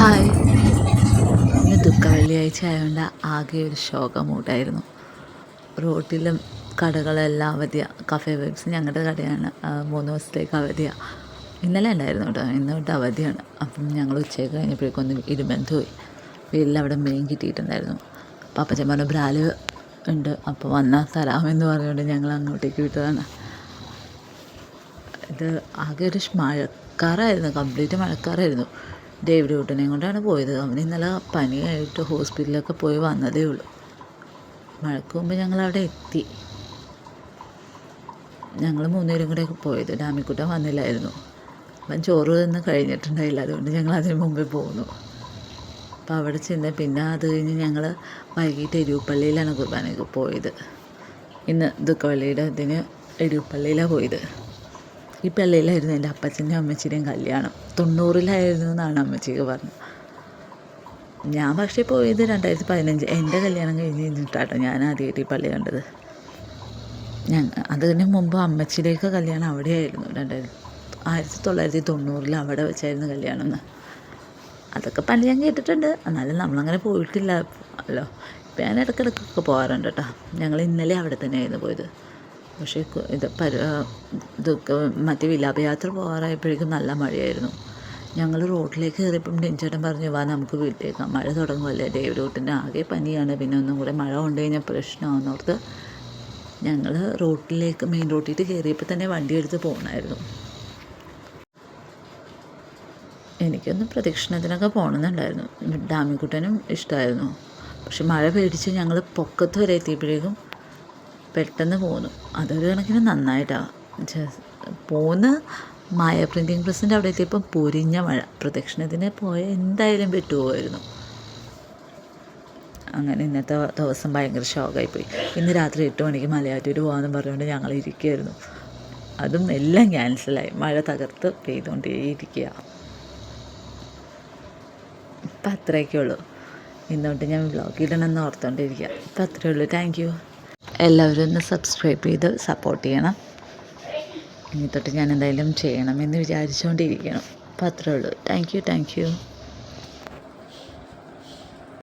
Hi. ഇന്ന് വെള്ളിയാഴ്ച ആയതുകൊണ്ട് ആകെ ഒരു ശോക മൂഡായിരുന്നു. റോട്ടിലും കടകളെല്ലാം അവധിയാണ്. കഫേ വൈബ്സ് ഞങ്ങളുടെ കടയാണ്. 3 ദിവസത്തേക്ക് അവധിയാണ്. ഇന്നലെ ഉണ്ടായിരുന്നു കേട്ടോ, ഇന്ന് തൊട്ട് അവധിയാണ്. അപ്പം ഞങ്ങൾ ഉച്ചയൊക്കെ കഴിഞ്ഞപ്പോഴേക്കൊന്ന് ഇരുബന്ധു പോയി. വീട്ടിലവിടെ മീൻ കിട്ടിയിട്ടുണ്ടായിരുന്നു. അപ്പം അപ്പച്ചൻ പറഞ്ഞ ബ്രാല് ഉണ്ട്, അപ്പോൾ വന്നാൽ തരാമെന്ന് പറഞ്ഞുകൊണ്ട് ഞങ്ങൾ അങ്ങോട്ടേക്ക് വിട്ടതാണ്. ഇത് ആകെ ഒരു മഴക്കാറായിരുന്നു, കംപ്ലീറ്റ് മഴക്കാറായിരുന്നു. ഡേവിഡ് കുട്ടനെയും കൊണ്ടാണ് പോയത്. അവൻ ഇന്നലെ പനിയായിട്ട് ഹോസ്പിറ്റലിലൊക്കെ പോയി വന്നതേ ഉള്ളൂ. മഴയ്ക്ക് മുമ്പ് ഞങ്ങളവിടെ എത്തി. ഞങ്ങൾ 3 പേരും കൂടെ പോയത്. ഡാമിക്കുട്ടൻ വന്നില്ലായിരുന്നു. അവൻ ചോറ് തിന്ന് കഴിഞ്ഞിട്ടുണ്ടായില്ല, അതുകൊണ്ട് ഞങ്ങൾ അതിന് മുമ്പേ പോന്നു. അപ്പോൾ അവിടെ ചെന്ന് പിന്നെ അത് കഴിഞ്ഞ് ഞങ്ങൾ വൈകിട്ട് എരുപ്പള്ളിയിലാണ് കുർബാനയ്ക്ക് പോയത്. ഇന്ന് ദുഃഖവെള്ളിയുടെ ഇതിന് എരുപ്പള്ളിയിലാണ് പോയത്. ഈ പള്ളിയിലായിരുന്നു എൻ്റെ അപ്പച്ചൻ്റെയും അമ്മച്ചിയുടെയും കല്യാണം. 90-ലായിരുന്നു എന്നാണ് അമ്മച്ചിക്ക് പറഞ്ഞത്. ഞാൻ പക്ഷേ പോയത് 2015 എൻ്റെ കല്യാണം കഴിഞ്ഞിട്ടാട്ടോ ഞാൻ ആദ്യമായിട്ട് ഈ പള്ളി കണ്ടത്. അതിന് മുമ്പ് അമ്മച്ചിയുടെയൊക്കെ കല്യാണം അവിടെയായിരുന്നു. 1990 അവിടെ വെച്ചായിരുന്നു കല്യാണം എന്ന്. അതൊക്കെ പണ്ട് ഞാൻ കേട്ടിട്ടുണ്ട്, എന്നാലും നമ്മളങ്ങനെ പോയിട്ടില്ല അല്ലോ. ഇപ്പം ഞാൻ ഇടയ്ക്കിടയ്ക്കൊക്കെ പോകാറുണ്ട് കേട്ടോ. ഞങ്ങൾ ഇന്നലെ അവിടെ തന്നെയായിരുന്നു പോയത്. പക്ഷേ ഇതൊക്കെ മറ്റേ വിലാപയാത്ര പോകാറായപ്പോഴേക്കും നല്ല മഴയായിരുന്നു. ഞങ്ങൾ റോഡിലേക്ക് കയറിയപ്പം ഡിൻചേട്ടൻ പറഞ്ഞു, വാ നമുക്ക് വീട്ടിലേക്കാം, മഴ തുടങ്ങുമല്ലേ. ഡേവിഡ് കുട്ടൻ്റെ ആകെ പനിയാണ്, പിന്നെ ഒന്നും കൂടെ മഴ കൊണ്ടു കഴിഞ്ഞാൽ പ്രശ്നമാണെന്നോർത്ത് ഞങ്ങൾ മെയിൻ റോട്ടിൽ കയറിയപ്പോൾ തന്നെ വണ്ടി എടുത്ത് പോകണമായിരുന്നു. എനിക്കൊന്ന് പ്രദക്ഷിണത്തിനൊക്കെ പോകണമെന്നുണ്ടായിരുന്നു. ഡാമിക്കുട്ടനും ഇഷ്ടമായിരുന്നു. പക്ഷെ മഴ പേടിച്ച് ഞങ്ങൾ പൊക്കത്ത് വരെ എത്തിയപ്പോഴേക്കും പെട്ടെന്ന് പോന്നു. അതൊരു കണക്കിന് നന്നായിട്ടാണ് പോന്ന്. മായ പ്രിൻറ്റിങ് പ്രസ്സിൻ്റെ അവിടെ എത്തിയപ്പം പൊരിഞ്ഞ മഴ. പ്രദക്ഷിണത്തിന് പോയ എന്തായാലും പെട്ടുപോകുമായിരുന്നു. അങ്ങനെ ഇന്നത്തെ ദിവസം ഭയങ്കര ഷോക്കായിപ്പോയി. ഇന്ന് രാത്രി 8 മണിക്ക് മലയാറ്റൂർ പോകാമെന്ന് പറഞ്ഞുകൊണ്ട് ഞങ്ങൾ ഇരിക്കുകയായിരുന്നു. അതും എല്ലാം ക്യാൻസലായി. മഴ തകർത്ത് പെയ്തുകൊണ്ടേയിരിക്കുക. ഇപ്പം അത്രയൊക്കെ ഉള്ളൂ. ഇന്നോട്ട് ഞാൻ വ്ളോഗ് ഇടണമെന്ന് ഓർത്തുകൊണ്ടിരിക്കുക. ഇപ്പം അത്രയേ ഉള്ളൂ. Thank you. എല്ലാവരും ഒന്ന് സബ്സ്ക്രൈബ് ചെയ്ത് സപ്പോർട്ട് ചെയ്യണം. ഇനി തൊട്ട് ഞാൻ എന്തായാലും ചെയ്യണമെന്ന് വിചാരിച്ചുകൊണ്ടിരിക്കണം. അപ്പോൾ അത്രയേ ഉള്ളൂ. Thank you.